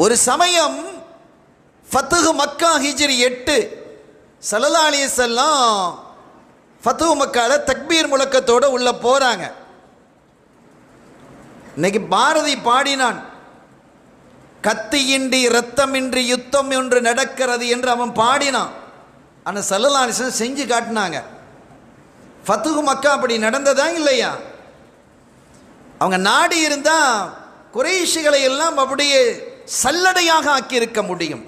ஒரு சமயம் ஃபத்ஹு மக்கா ஹிஜ்ரி 8 ஸல்லல்லாஹு அலைஹி வஸல்லம் ஃபத்ஹு மக்கால தக்பீர் முழக்கத்தோடு உள்ள போறாங்க. இன்னைக்கு பாரதி பாடினான், கத்தியின்றி இரத்தமின்றி யுத்தம் ஒன்று நடக்கிறது என்று அவன் பாடினான். ஆனால் ஸல்லல்லாஹு அலைஹி வஸல்லம் செஞ்சு காட்டினாங்க. ஃபத்ஹு மக்கா அப்படி நடந்ததா இல்லையா? அவங்க நாடி இருந்தால் குறைஷிகளை எல்லாம் அப்படியே சல்லடையாக ஆக்கியிருக்க முடியும்.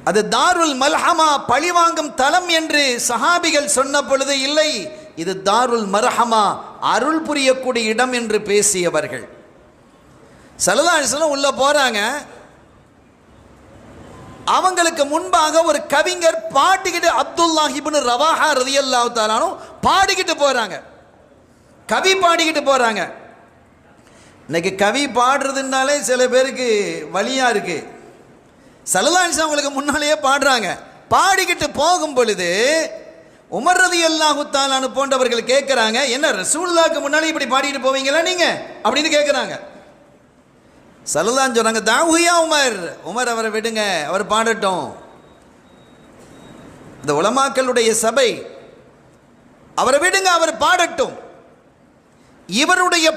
அது தாருல் மல்ஹமா, பழிவாங்கும் தலம் என்று சஹாபிகள் சொன்ன பொழுது இல்லை, இது தாருல் மர்ஹமா, அருள் புரியக்கூடிய இடம் என்று பேசியவர்கள். ஸல்லல்லாஹு அலைஹி வஸல்லம் உள்ள போறாங்க. அவங்களுக்கு முன்பாக ஒரு கவிஞர் பாடிக்கிட்டு, அப்துல்லாஹ் இப்னு ரவாஹா ரலியல்லாஹு தஆலா அன்ஹு பாடிக்கிட்டு போறாங்க. கவி பாடிக்கிட்டு போறாங்க. இன்னைக்கு கவி பாடுறதுனாலே சில பேருக்கு வலியா இருக்கு. ஸல்லல்லாஹு அலைஹி வஸல்லம் அவங்களுக்கு முன்னாலேயே பாடுறாங்க. பாடிக்கிட்டு போகும் பொழுது உமர் ரலியல்லாஹு தஆலா அன்ஹு போன்றவர்கள் கேட்குறாங்க, என்ன ரசூலுல்லாஹ்க்கு முன்னாலே இப்படி பாடிட்டு போவீங்களா நீங்க அப்படின்னு கேட்குறாங்க. ஸல்லல்லாஹு சொன்னாங்க, தாவுயா உமர், உமர் அவரை விடுங்க, அவர் பாடட்டும். இந்த உலமாக்களுடைய சபை, அவரை விடுங்க, அவர் பாடட்டும். இவருடைய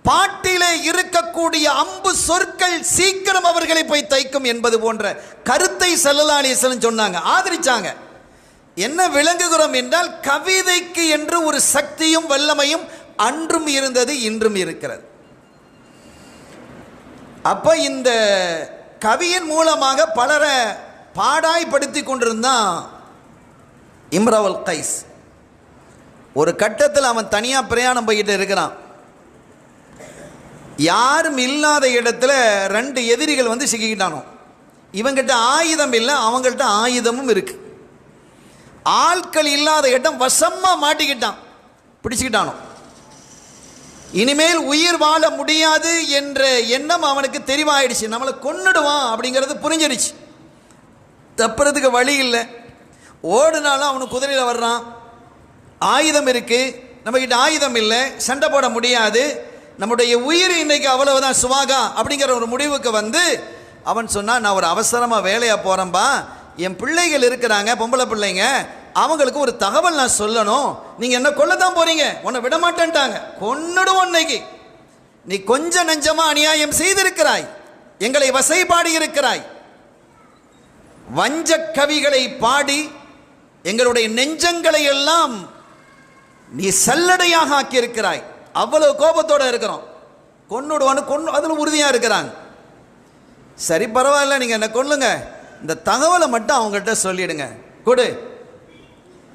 பாட்டிலே இருக்கக்கூடிய அம்பு சொற்கள் சீக்கிரம் அவர்களை போய் தைக்கும் என்பது போன்ற கருத்தை ஸல்லல்லாஹு அலைஹி வஸல்லம் சொன்னாங்க, ஆதரிச்சாங்க. என்ன விளங்குகிறோம் என்றால், கவிதைக்கு என்று ஒரு சக்தியும் வல்லமையும் அன்றும் இருந்தது, இன்றும் இருக்கிறது. அப்ப இந்த கவியின் மூலமாக பலரை பாடாய்படுத்தி கொண்டிருந்தான் இம்ரவுல் கைஸ். ஒரு கட்டத்தில் அவன் தனியாக பிரயாணம் போய்கிட்டு இருக்கிறான். யாரும் இல்லாத இடத்துல 2 எதிரிகள் வந்து சிக்கிக்கிட்டானோ. இவங்கிட்ட ஆயுதம் இல்லை, அவங்கள்ட்ட ஆயுதமும் இருக்கு. ஆட்கள் இல்லாத இடம் வசமா மாட்டிக்கிட்டான், பிடிச்சுக்கிட்டானோ. இனிமேல் உயிர் வாழ முடியாது என்ற எண்ணம் அவனுக்கு தெரிவாயிடுச்சு. நம்மளை கொன்னுடுவான் அப்படிங்கிறது புரிஞ்சிடுச்சு. தப்புறதுக்கு வழி இல்லை. ஓடுனாலும் அவனுக்கு குதிரையில் வர்றான், ஆயுதம் இருக்கு, நம்மகிட்ட ஆயுதம் இல்லை, சண்டை போட முடியாது, நம்முடைய உயிர் இன்னைக்கு அவ்வளவுதான் சுவாகா அப்படிங்கிற ஒரு முடிவுக்கு வந்து அவன் சொன்னான், நான் ஒரு அவசரமாக வேலையாக போகிறேன்பா, என் பிள்ளைகள் இருக்கிறாங்க, பொம்பளை பிள்ளைங்க, அவங்களுக்கு ஒரு தகவல் நான் சொல்லணும். நீங்கள் என்ன கொல்லத்தான் போறீங்க, உன்னை விட மாட்டேன்ட்டாங்க, கொன்னுடுவோம். இன்னைக்கு நீ கொஞ்சம் நெஞ்சமாக அநியாயம் செய்திருக்கிறாய், எங்களை வசைபாடி இருக்கிறாய், வஞ்ச கவிகளை பாடி எங்களுடைய நெஞ்சங்களை எல்லாம் நீ சல்லடையாக ஆக்கியிருக்கிறாய். அவ்வளவு கோபத்தோடு இருக்கிறோம், கொன்னுடுவான்னு அதில் உறுதியாக இருக்கிறாங்க. சரி பரவாயில்ல, நீங்கள் என்ன கொல்லுங்க, இந்த தகவலை மட்டும் அவங்கள்ட்ட சொல்லிடுங்க, கொடு.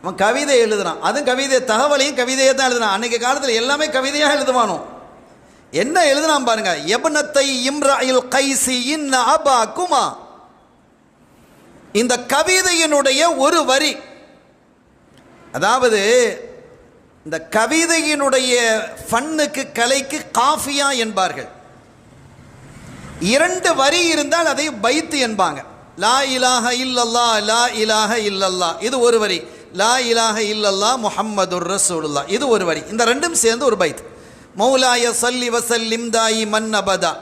அவன் கவிதை எழுதுறான், அதுவும் கவிதை, தகவலையும் கவிதையை தான் எழுதுறான். அன்னைக்கு காலத்தில் எல்லாமே கவிதையாக எழுதுவானோ. என்ன எழுதுனான் பாருங்க, எப்னத்தை இம்ராயில் கைசி இன்ன அபா குமா. இந்த கவிதையினுடைய ஒரு வரி, அதாவது இந்த கவிதையினுடைய ஃபன்னுக்கு, கலைக்கு காஃபியா என்பார்கள். 2 வரி இருந்தால் அதை பைத்து என்பாங்க. லா இலாஹ இல்லல்லாஹ், லா இலாஹ இல்லல்லாஹ், இது ஒரு வரி. லா இலாஹ இல்லல்லாஹ் முஹம்மதுர் ரசூலுல்லாஹ், இது ஒரு வரி. இந்த 2ம் சேர்ந்து ஒரு பைத். மௌலாய சல்லி வசல்லிம் தாயி மன் அபதா,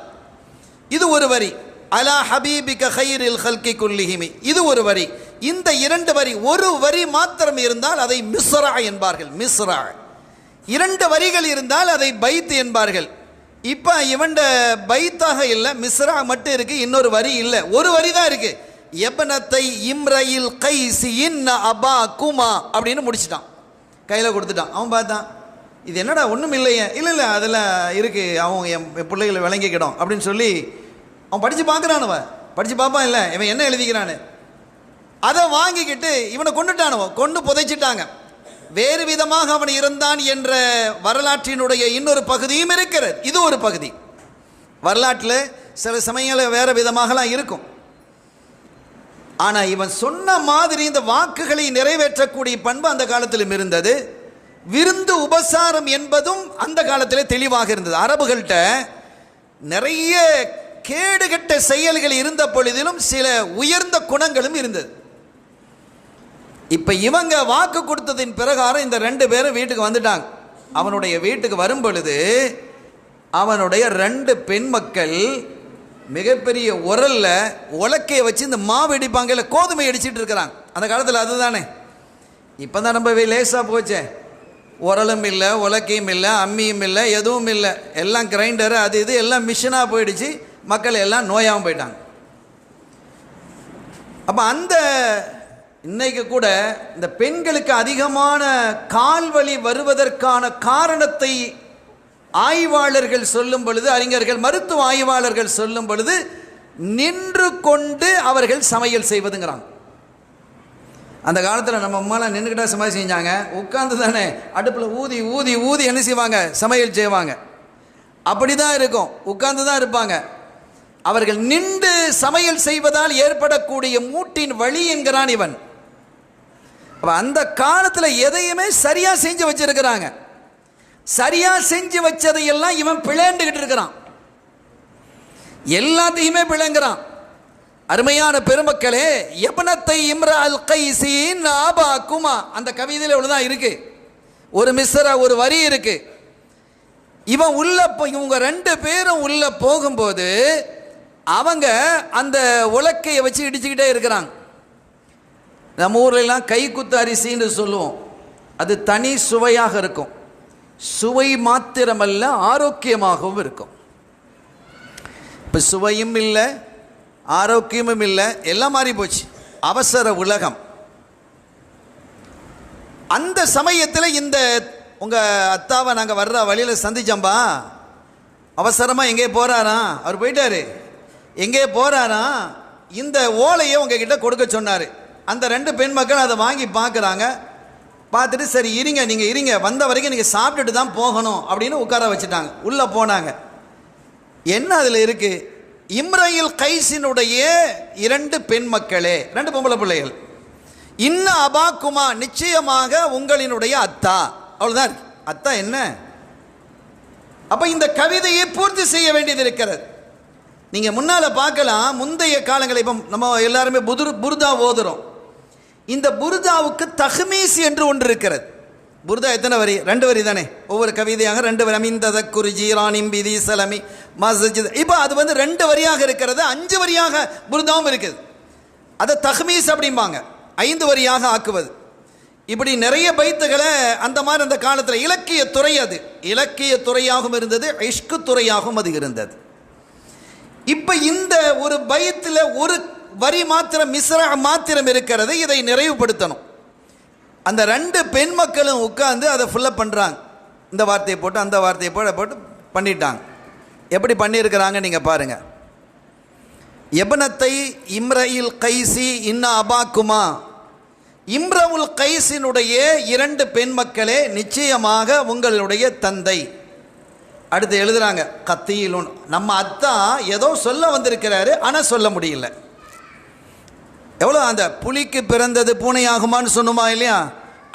இது ஒரு வரி. அலா ஹபீபிக கைரில் ஹல்கி குல்லிஹிமி, இது ஒரு வரி. இந்த 2 வரி, ஒரு வரி மாத்திரம் இருந்தால் அதை மிஸ்ரா என்பார்கள். மிஸ்ரா 2 வரிகள் இருந்தால் அதை பைத் என்பார்கள். இப்போ இவன்ட பைத்தாக இல்லை, மிஸ்ரா மட்டும் இருக்கு, இன்னொரு வரி இல்லை, ஒரு வரி தான் இருக்கு. எப்னத்தை இம்ரயில் கைசி இன்ன அபா குமா அப்படின்னு முடிச்சிட்டான், கையில் கொடுத்துட்டான். அவன் பார்த்தான், இது என்னடா ஒன்றும் இல்லையே, இல்லை இல்லை அதெல்லாம் இருக்கு, அவன் என் பிள்ளைகளை விளங்கிக்கிடும் அப்படின்னு சொல்லி அவன் படித்து பார்க்குறானுவன். படித்து பார்ப்பான், இல்லை இவன் என்ன எழுதிக்கிறான்னு. அதை வாங்கிக்கிட்டு இவனை கொண்டுட்டானுவன், கொண்டு புதைச்சிட்டாங்க. வேறு விதமாக அவன் இருந்தான் என்ற வரலாற்றினுடைய இன்னொரு பகுதியும் இருக்கிறது. இது ஒரு பகுதி. வரலாற்றில் சில சமயங்களில் வேறு விதமாகலாம் இருக்கும். ஆனால் இவன் சொன்ன மாதிரி இந்த வாக்குகளை நிறைவேற்றக்கூடிய பண்பு அந்த காலத்திலும் இருந்தது. விருந்து உபசாரம் என்பதும் அந்த காலத்தில் தெளிவாக இருந்தது. அரபுகள்கிட்ட நிறைய கேடுகட்ட செயல்கள் இருந்த பொழுதிலும் சில உயர்ந்த குணங்களும் இருந்தது. இப்போ இவங்க வாக்கு கொடுத்ததின் பிரகாரம் இந்த 2 பேரும் வீட்டுக்கு வந்துட்டாங்க. அவனுடைய வீட்டுக்கு வரும் பொழுது அவனுடைய 2 பெண் மக்கள் மிகப்பெரிய உரல்ல உலக்கையை வச்சு இந்த மாவு இடிப்பாங்க, இல்லை கோதுமை அடிச்சிட்டு இருக்கிறாங்க. அந்த காலத்தில் அதுதானே. இப்போ தான் நம்ம லேசாக போச்சே, உரலும் இல்லை, உலக்கையும் இல்லை, அம்மியும் இல்லை, எதுவும் இல்லை, எல்லாம் கிரைண்டரு அது இது எல்லாம் மிஷினாக போயிடுச்சு. மக்கள் எல்லாம் நோயாகவும் போயிட்டாங்க. அப்போ அந்த இன்னைக்கு கூட இந்த பெண்களுக்கு அதிகமான கால்வலி வருவதற்கான காரணத்தை ஆய்வாளர்கள் சொல்லும் பொழுது, அறிஞர்கள் மருத்துவ ஆய்வாளர்கள் சொல்லும் பொழுது, நின்று கொண்டு அவர்கள் சமையல் செய்வதுங்கிறாங்க. அந்த காலத்தில் நம்ம அம்மாலாம் நின்றுக்கிட்டா சமையல் செஞ்சாங்க, உட்கார்ந்து தானே அடுப்பில் ஊதி ஊதி ஊதி என்ன செய்வாங்க, சமையல் செய்வாங்க. அப்படி தான் இருக்கும், உட்கார்ந்து தான் இருப்பாங்க. அவர்கள் நின்று சமையல் செய்வதால் ஏற்படக்கூடிய மூட்டின் வலி என்கிறான் இவன். அந்த காலத்தில் எதையுமே சரியா செஞ்சு வச்சிருக்கிறாங்க. சரியா செஞ்சு வச்சதையெல்லாம் இவன் பிளேண்டுகிட்டு இருக்கிறான், எல்லாத்தையுமே பிளங்குறான். அருமையான பெருமக்களே, யப்னத்தை இம்ரஅல் கைஸின் ஆபாக்குமா அந்த கவிதையில் இவ்வளவுதான் இருக்கு. ஒரு மிஸ்ரா, ஒரு வரி இருக்கு. இவன் உள்ள இவங்க ரெண்டு பேரும் உள்ள போகும்போது அவங்க அந்த உலக்கையை வச்சு இடிச்சுக்கிட்டே இருக்கிறாங்க. நம்ம ஊர்லாம் கைக்குத்து அரிசின்னு சொல்லுவோம். அது தனி சுவையாக இருக்கும். சுவை மாத்திரமல்ல, ஆரோக்கியமாகவும் இருக்கும். இப்போ சுவையும் இல்லை, ஆரோக்கியமும் இல்லை, எல்லாம் மாறி போச்சு. அவசர உலகம். அந்த சமயத்தில் இந்த உங்கள் அத்தாவை நாங்கள் வர்ற வழியில் சந்திச்சோம்பா. அவசரமாக எங்கே போகிறாராம், அவர் போயிட்டாரு. எங்கே போகிறாராம், இந்த ஓலையை உங்ககிட்ட கொடுக்க சொன்னார். அந்த ரெண்டு பெண் மக்கள் அதை வாங்கி பார்க்குறாங்க. பார்த்துட்டு சரி இருங்க, நீங்கள் இருங்க, வந்த வரைக்கும் நீங்கள் சாப்பிட்டுட்டு தான் போகணும் அப்படின்னு உட்கார வச்சுட்டாங்க. உள்ளே போனாங்க. என்ன அதில் இருக்குது, இம்ரஇல் கைஸினுடைய இரண்டு பெண் மக்களே, ரெண்டு பொம்பளை பிள்ளைகள். இன்ன அபாக்குமா, நிச்சயமாக உங்களினுடைய அத்தா. அவ்வளோதான். அத்தா என்ன? அப்போ இந்த கவிதையை பூர்த்தி செய்ய வேண்டியது இருக்கிறது. நீங்கள் முன்னால் பார்க்கலாம், முந்தைய காலங்களில் இப்போ நம்ம எல்லாருமே புர்தா ஓதுறோம். இந்த புர்தாவுக்கு தஹ்மீஸ் என்று ஒன்று இருக்கிறது. புர்தா எத்தனை வரி? 2 வரி தானே. ஒவ்வொரு கவிதையாக 2 வரி. அமிந்த தக்குரு ஜீரானிம் பிதி சலமி மஸ்ஜித். இப்போ அது 2 வரியாக இருக்கிறது. 5 வரியாக புர்தாவும் இருக்குது. அதை தஹ்மீஸ் அப்படிம்பாங்க, 5 வரியாக ஆக்குவது. இப்படி நிறைய பைத்துகளை அந்த மாதிரி அந்த காலத்தில் இலக்கிய துறை, அது இலக்கிய துறையாகவும் இருந்தது, இஷ்கு துறையாகவும் அது இருந்தது. இப்போ இந்த ஒரு பைத்தில் ஒரு வரி மாத்திரம், மிஸ்ரா மாத்திரம் இருக்கிறது. இதை நிறைவுபடுத்தணும். அந்த 2 பெண் மக்களும் உட்கார்ந்து அதை ஃபுல்லப் பண்ணுறாங்க. இந்த வார்த்தையை போட்டு அந்த வார்த்தையை போட்டு பண்ணிட்டாங்க. எப்படி பண்ணியிருக்கிறாங்க நீங்கள் பாருங்கள். யப்னத்தை இம்ரஇல் கைஸி இன்ன அபாக்குமா, இம்ரவுல் கைஸினுடைய 2 பெண் மக்களே, நிச்சயமாக உங்களுடைய தந்தை. அடுத்து எழுதுறாங்க, கத்தியிலுன், நம்ம அத்தா ஏதோ சொல்ல வந்திருக்கிறாரு, ஆனால் சொல்ல முடியல. எவ்வளோ அந்த புலிக்கு பிறந்தது பூனையாகுமான்னு சொன்னோமா இல்லையா,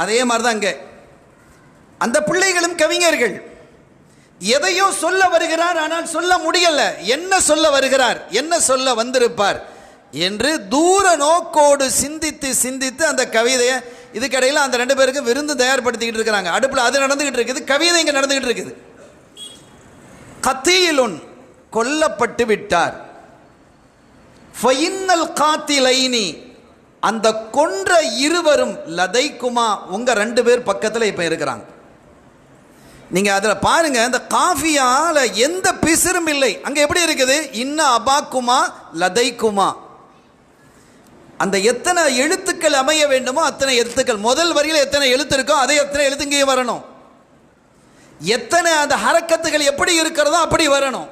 அதே மாதிரி தான் அங்கே அந்த பிள்ளைகளும் கவிஞர்கள். எதையோ சொல்ல வருகிறார், ஆனால் சொல்ல முடியல. என்ன சொல்ல வருகிறார், என்ன சொல்ல வந்திருப்பார் என்று தூர நோக்கோடு சிந்தித்து சிந்தித்து அந்த கவிதையை, இதுக்கடையில் அந்த 2 பேருக்கு விருந்து தயார்படுத்திக்கிட்டு இருக்கிறாங்க. அடுப்பில் அது நடந்துகிட்டு இருக்குது, கவிதை இங்கே நடந்துகிட்டு இருக்குது. கத்தியிலுன், கொல்லப்பட்டு விட்டார். ஃபைன்னல் காத்திலைனி, அந்த கொன்ற இருவரும் லதைக்குமா, உங்க 2 பேர் பக்கத்தில் இப்போ இருக்கிறாங்க. நீங்க அதில் பாருங்க, இந்த காஃபியால எந்த பிசிறும் இல்லை. அங்க எப்படி இருக்குது, இன்ன அபாக்குமா லதைக்குமா. அந்த எத்தனை எழுத்துக்கள் அமைய வேண்டுமோ அத்தனை எழுத்துக்கள், முதல் வரியில் எத்தனை எழுத்து இருக்கோ அதே எத்தனை எழுத்து இங்கே வரணும். எத்தனை அந்த ஹரக்கத்துகள் எப்படி இருக்கிறதோ அப்படி வரணும்.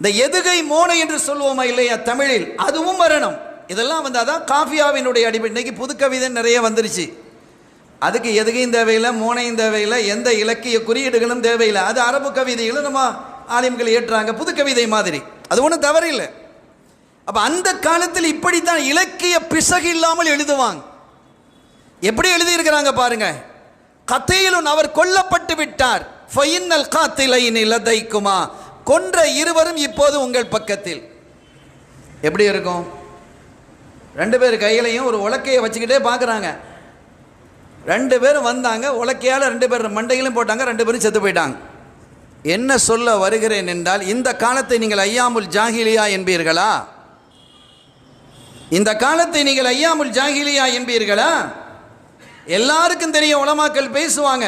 இந்த எதுகை மோனை என்று சொல்லுவோமா இல்லையா தமிழில், அதுவும் வரணும். இதெல்லாம் அதான் காஃபியாவினுடைய அடிப்படை. இன்னைக்கு புது கவிதை நிறைய வந்துருச்சு. அதுக்கு எதுகையும் தேவையில்லை, மோனையும் தேவையில்லை, எந்த இலக்கிய குறியீடுகளும் தேவையில்லை. அது அரபு கவிதைகளும் நம்ம ஆலிம்கள் ஏற்றாங்க, புது கவிதை மாதிரி. அது ஒன்றும் தவறில்லை. அப்போ அந்த காலத்தில் இப்படித்தான் இலக்கிய பிசகு இல்லாமல் எழுதுவாங்க. எப்படி எழுதியிருக்கிறாங்க பாருங்க. கத்தையிலும் அவர் கொல்லப்பட்டு விட்டார். ஃபைன்னல் காத்திலைனி லதைக்குமா, கொன்ற இருவரும் இப்போது உங்கள் பக்கத்தில். எப்படி இருக்கும், 2 பேர் கையிலையும் ஒரு உலக்கையை வச்சுக்கிட்டே பார்க்குறாங்க. 2 பேரும் வந்தாங்க, உலக்கையால் 2 பேர் மண்டையிலும் போட்டாங்க, 2 பேரும் செத்து போயிட்டாங்க. என்ன சொல்ல வருகிறேன் என்றால், இந்த காலத்தை நீங்கள் ஐயாமுல் ஜாஹிலியா என்பீர்களா? இந்த காலத்தை நீங்கள் ஐயாமுல் ஜாஹிலியா என்பீர்களா? எல்லாருக்கும் தெரியும், உலமாக்கள் பேசுவாங்க.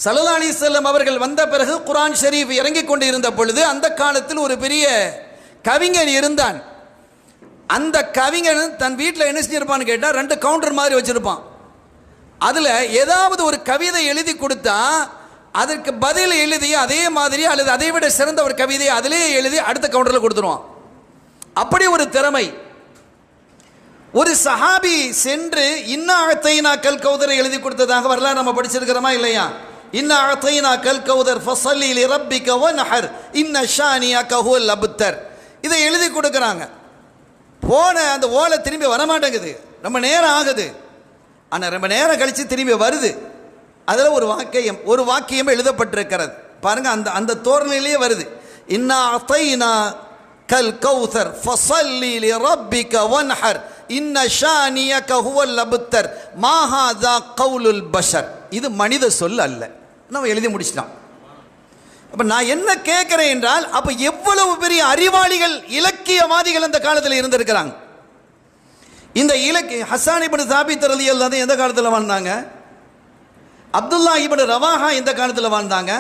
ஸல்லல்லாஹு அலைஹி வஸல்லம் அவர்கள் வந்த பிறகு குர்ஆன் ஷரீஃப் இறங்கிக் கொண்டு இருந்த பொழுது அந்த காலத்தில் ஒரு பெரிய கவிஞன் இருந்தான். அந்த கவிஞன் தன் வீட்டில் என்ன செஞ்சிருப்பான்னு கேட்டால் 2 கவுண்டர் மாதிரி வச்சிருப்பான். அதில் ஏதாவது ஒரு கவிதை எழுதி கொடுத்தா அதற்கு பதில் எழுதி அதே மாதிரி அல்லது அதை விட சிறந்த ஒரு கவிதையை அதிலே எழுதி அடுத்த கவுண்டரில் கொடுத்துருவான். அப்படி ஒரு திறமை. ஒரு சஹாபி சென்று இன்னா அத்தைனா கல் கௌதரை எழுதி கொடுத்ததாக வரலாறு நம்ம படிச்சிருக்கிறோமா இல்லையா? இன்னா அத்தைனா கல் கௌதர் ஃபஸல்லி லிரப்பிக வன்ஹர் இன்ன ஷானியக ஹுவல் அப்தர். இதை எழுதி கொடுக்குறாங்க. போன அந்த ஓலை திரும்பி வரமாட்டேங்குது, ரொம்ப நேரம் ஆகுது. ஆனால் ரொம்ப நேரம் கழித்து திரும்பி வருது. அதில் ஒரு வாக்கியம் எழுதப்பட்டிருக்கிறது பாருங்க. அந்த தோரணையிலேயே வருது. இன்னா அத்தைனா கல் கௌதர் ஃபஸல்லி லிரப்பிக வன்ஹர் இன்ன ஷானியக ஹுவல் அப்தர் மா ஹாதா கௌலுல் பஷர். இது மனித சொல் அல்ல. நம்ம எழுதி முடிச்சிட்டோம். அப்போ நான் என்ன கேட்குறேன் என்றால், அப்போ எவ்வளவு பெரிய அறிவாளிகள் இலக்கியவாதிகள் அந்த காலத்தில் இருந்திருக்கிறாங்க. இந்த ஹஸ்ஸான் இப்னு சாபித் ரலியல்லாஹு அன்ஹு எந்த காலத்தில் வாழ்ந்தாங்க? அப்துல்லா இப்னு ரவாஹா எந்த காலத்தில் வாழ்ந்தாங்க?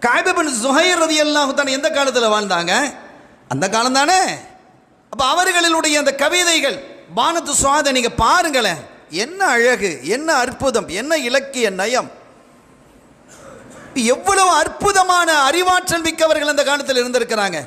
கஅப் இப்னு ஸுஹைர் ரலியல்லாஹு அன்ஹு எந்த காலத்தில் வாழ்ந்தாங்க? அந்த காலம் தானே. அப்போ அவர்களுடைய அந்த கவிதைகள் பானத்து சுவாத நீங்கள் பாருங்களேன், என்ன அழகு, என்ன அற்புதம், என்ன இலக்கிய நயம், எவ்வளவு அற்புதமான அறிவாற்றல் மிக்கவர்கள் அந்த காலத்தில் இருந்திருக்கிறாங்க.